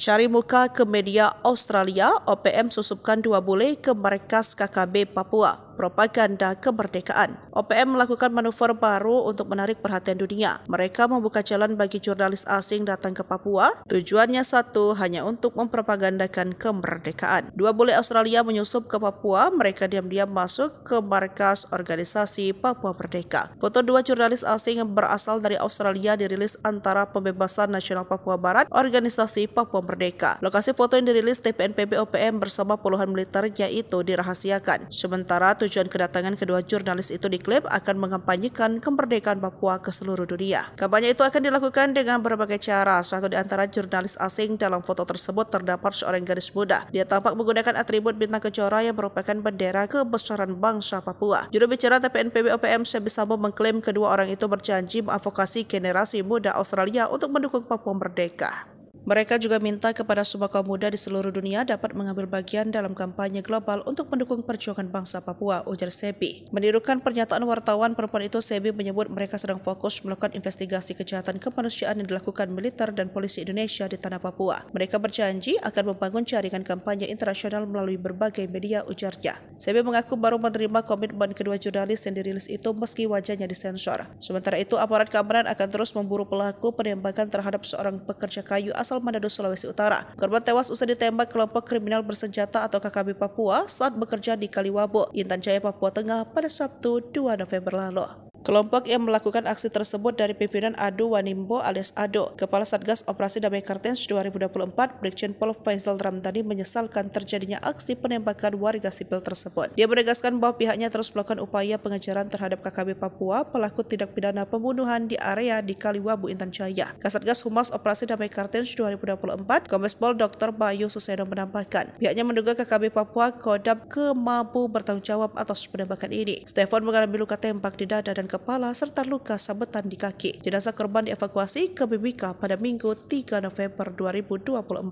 Cari muka ke media Australia, OPM susupkan 2 bule ke markas KKB Papua. Propaganda kemerdekaan. OPM melakukan manuver baru untuk menarik perhatian dunia. Mereka membuka jalan bagi jurnalis asing datang ke Papua. Tujuannya satu, hanya untuk mempropagandakan kemerdekaan. 2 bule Australia menyusup ke Papua. Mereka diam-diam masuk ke markas organisasi Papua Merdeka. Foto 2 jurnalis asing yang berasal dari Australia dirilis antara Pembebasan Nasional Papua Barat, organisasi Papua Merdeka. Lokasi foto yang dirilis TPNPB OPM bersama puluhan militernya itu dirahasiakan. Sementara tujuan kedatangan kedua jurnalis itu diklaim akan mengampanyekan kemerdekaan Papua ke seluruh dunia. Kampanye itu akan dilakukan dengan berbagai cara. Satu di antara jurnalis asing dalam foto tersebut terdapat seorang gadis muda. Dia tampak menggunakan atribut bintang kejora yang merupakan bendera kebesaran bangsa Papua. Juru bicara TPNPB OPM Sebi Sambo mengklaim kedua orang itu berjanji mengadvokasi generasi muda Australia untuk mendukung Papua merdeka. Mereka juga minta kepada semua kaum muda di seluruh dunia dapat mengambil bagian dalam kampanye global untuk mendukung perjuangan bangsa Papua, ujar Sebi. Menirukan pernyataan wartawan perempuan itu, Sebi menyebut mereka sedang fokus melakukan investigasi kejahatan kemanusiaan yang dilakukan militer dan polisi Indonesia di tanah Papua. Mereka berjanji akan membangun jaringan kampanye internasional melalui berbagai media, ujarnya. Sebi mengaku baru menerima komitmen kedua jurnalis yang dirilis itu meski wajahnya disensor. Sementara itu, aparat keamanan akan terus memburu pelaku penembakan terhadap seorang pekerja kayu asal Manado, Sulawesi Utara. Korban tewas usai ditembak kelompok kriminal bersenjata atau KKB Papua saat bekerja di Kaliwabo, Intan Jaya, Papua Tengah pada Sabtu 2 November lalu. Kelompok yang melakukan aksi tersebut dari pimpinan Ado Wanimbo alias Ado. Kepala Satgas Operasi Damai Kartens 2024, Brigjen Pol Faisal Ramdhani menyesalkan terjadinya aksi penembakan warga sipil tersebut. Dia menegaskan bahwa pihaknya terus melakukan upaya pengejaran terhadap KKB Papua, pelaku tindak pidana pembunuhan di area di Kaliwabo, Intan Jaya. Kasatgas Humas Operasi Damai Kartens 2024, Kombes Pol Dr. Bayu Suseno menambahkan, pihaknya menduga KKB Papua Kodam mampu bertanggung jawab atas penembakan ini. Stefan mengalami luka tembak di dada dan kepala serta luka sabetan di kaki. Jenazah korban dievakuasi ke Mimika pada Minggu 3 November 2024.